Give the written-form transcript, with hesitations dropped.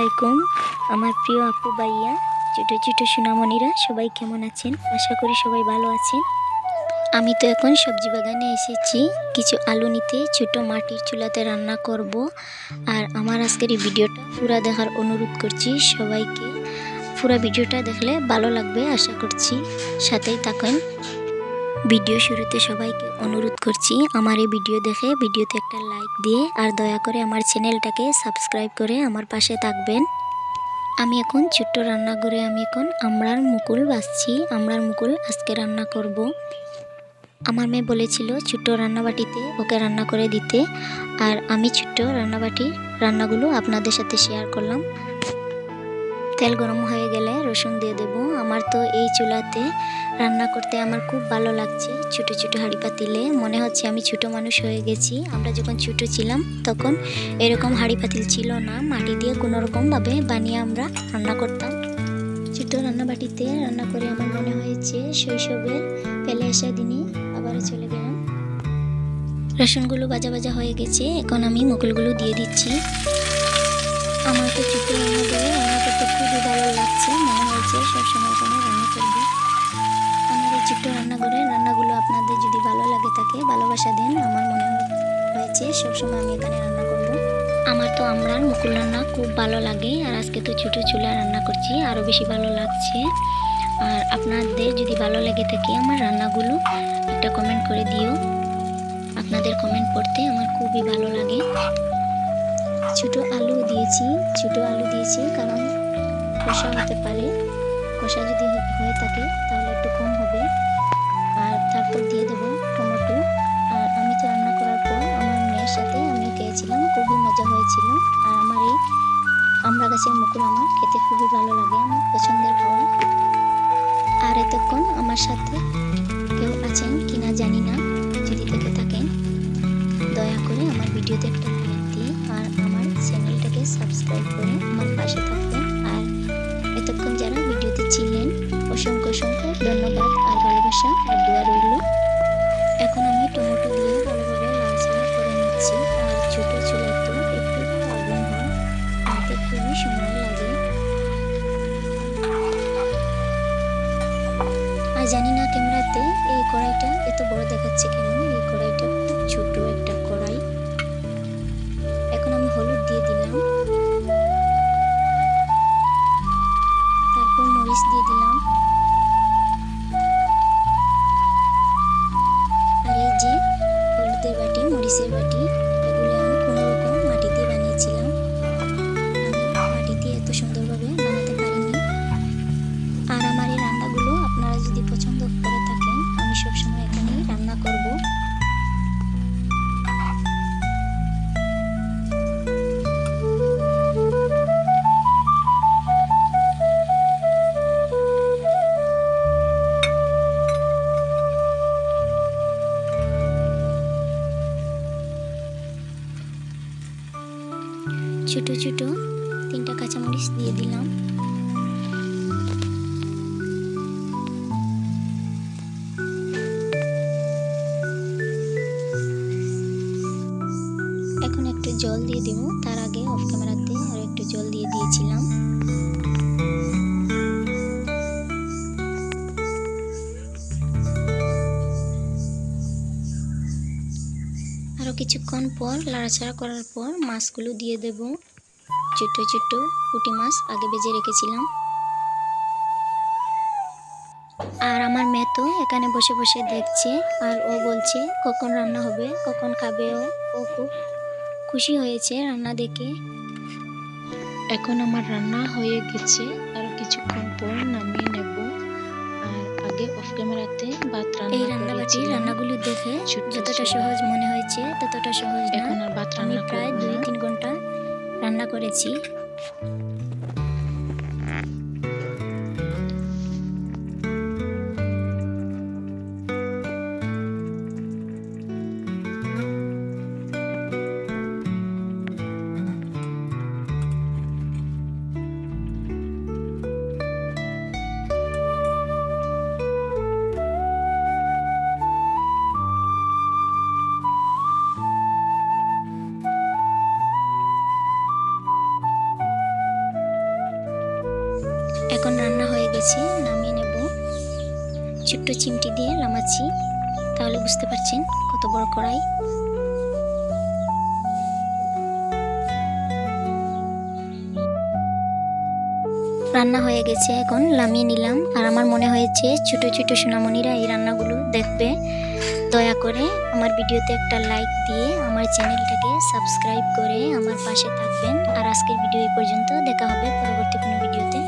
আলাইকুম আমার প্রিয় আপু ভাইয়া ছোট ছোট সোনামণিরা সবাই কেমন আছেন? আশা করি সবাই ভালো আছেন। আমি তো এখন সবজি বাগানে এসেছি কিছু আলু নিতে। ছোট মাটির চুলাতে রান্না করব। আর আমার আজকের এই ভিডিওটা পুরো দেখার অনুরোধ করছি সবাইকে। পুরো ভিডিওটা দেখলে ভালো লাগবে আশা করছি, সাথেই থাকেন। ভিডিও শুরুতে সবাইকে অনুরোধ করছি আমার এই ভিডিও দেখে ভিডিওতে একটা লাইক দিয়ে আর দয়া করে আমার চ্যানেলটাকে সাবস্ক্রাইব করে আমার পাশে থাকবেন। আমি এখন ছোট্ট রান্নাঘরে আমড়ার মুকুল বাছছি। আমড়ার মুকুল আজকে রান্না করব। আমার মেয়ে বলেছিল ছোট্ট রান্নাবাটিতে ওকে রান্না করে দিতে, আর আমি ছোট্ট রান্নাবাটির রান্নাগুলো আপনাদের সাথে শেয়ার করলাম। তেল গরম হয়ে গেলে রসুন দিয়ে দেব। আমার তো এই চুলাতে রান্না করতে আমার খুব ভালো লাগছে। ছোট ছোট হাঁড়ি পাতিলে মনে হচ্ছে আমি ছোট মানুষ হয়ে গেছি। আমরা যখন ছোট ছিলাম তখন এরকম হাঁড়ি পাতিল ছিল না, মাটি দিয়ে কোনোরকমভাবে বানিয়ে আমরা রান্না করতাম। ছোট রান্নাবাটিতে রান্না করে আমার মনে হয়েছে শৈশবের ফেলে আসা দিনে আবারও চলে গেলাম। রসুনগুলো ভাজা ভাজা হয়ে গেছে, এখন আমি মুকুলগুলো দিয়ে দিচ্ছি। আমার তো ছোট রান্নাঘরে রান্না করতে খুবই ভালো লাগছে, মনে হয়েছে সবসময় আমি রান্না করব। আমার এই ছোট্ট রান্নাঘরের রান্নাগুলো আপনাদের যদি ভালো লাগে থাকে ভালোবাসা দেন। আমার মনে হয়েছে সবসময় আমি এখানে রান্না করব। আমার তো আমড়ার মুকুল রান্না খুব ভালো লাগে, আর আজকে তো ছোটো চুলা রান্না করছি, আরও বেশি ভালো লাগছে। আর আপনাদের যদি ভালো লেগে থাকে আমার রান্নাগুলো একটা কমেন্ট করে দিও। আপনাদের কমেন্ট পড়তে আমার খুবই ভালো লাগে। ছোট আলু দিয়েছি কারণ কষা হতে পারে, কষা যদি হয়ে থাকে তাহলে একটু কম হবে। আর তারপর দিয়ে দেবো টমেটো। আর আমি তো রান্না করার পর আমার মেয়ের সাথে আমি খেয়েছিলাম, খুবই মজা হয়েছিল। আর আমার এই আমড়া গাছের মুকুল আমার খেতে খুবই ভালো লাগে, আমার পছন্দের খাবার। আর এতক্ষণ আমার সাথে কেউ আছেন কিনা জানি না, যদি থেকে থাকেন দয়া করে আমার ভিডিওতে একটা লাইক দিয়ে আর আমার চ্যানেলটাকে সাবস্ক্রাইব করে আমার পাশে থাকবেন। আর এতক্ষণ যারা ভিডিওতে ছিলেন অসংখ্য ধন্যবাদ আর ভালোবাসা আর দোয়া রইল। এখন আমি টমেটো দিয়ে ভালোভাবে নাড়াচাড়া করে নিচ্ছি। আর ছোটো চুলা তো একটু আগুন হয়, তাতে খুবই সময় লাগে। আর জানি না ক্যামেরাতে এই কড়াইটা এত বড় দেখাচ্ছে কেন, এই কড়াইটা খুব ছোট একটা কড়াই। এখন আমি হলুদ দিয়ে দিলাম, তারপর মরিচ দিয়ে দিলাম। আর এই যে হলুদের বাটি, মরিচের বাটি, এগুলো আমি কোনো রকম মাটি দিয়ে বানিয়েছিলাম। আমি মাটি দিয়ে এত সুন্দরভাবে বানাতে পারিনি। আর আমার এই রান্নাগুলো আপনারা যদি পছন্দ করে থাকেন আমি সবসময় এখানেই রান্না করব। ছোট ছোট 3টা কাঁচামরিচ দিয়ে দিলাম। এখন একটু জল দিয়ে দেব, তার আগে অফ ক্যামেরাতে আর একটু জল দিয়ে দিয়েছিলাম। আরও কিছুক্ষণ পর নাড়াচাড়া করার পর মাছগুলো দিয়ে দেব। ছোট ছোট পুঁটি মাছ আগে ভেজে রেখেছিলাম। আর আমার মেয়ে তো এখানে বসে বসে দেখছে, আর ও বলছে কখন রান্না হবে, কখন খাবে। ও খুব খুশি হয়েছে রান্না দেখে। এখন আমার রান্না হয়ে গেছে, আরো কিছুক্ষণ পর নামিয়ে নেব। আর আগে অফ ক্যামেরাতে ভাত এই রান্না রান্নাবাটির করেছিলাম। রান্নাগুলো দেখে যতটা সহজ মনে হয়েছে ততটা সহজ না। এখন আর ভাত আমি রান্না প্রায় করব না। 2-3 ঘন্টা রান্না করেছি। গেছে, নামিয়ে নেব। ছোট্ট চিমটি দিয়ে নামাচ্ছি, তাহলে বুঝতে পারছেন কত বড় কড়াই। রান্না হয়ে গেছে, এখন নামিয়ে নিলাম। আর আমার মনে হয়েছে ছোট ছোট সোনামণিরা এই রান্নাগুলো দেখবে। দয়া করে আমার ভিডিওতে একটা লাইক দিয়ে আমার চ্যানেলটাকে সাবস্ক্রাইব করে আমার পাশে থাকবেন। আর আজকের ভিডিও এই পর্যন্ত, দেখা হবে পরবর্তী কোনো ভিডিওতে।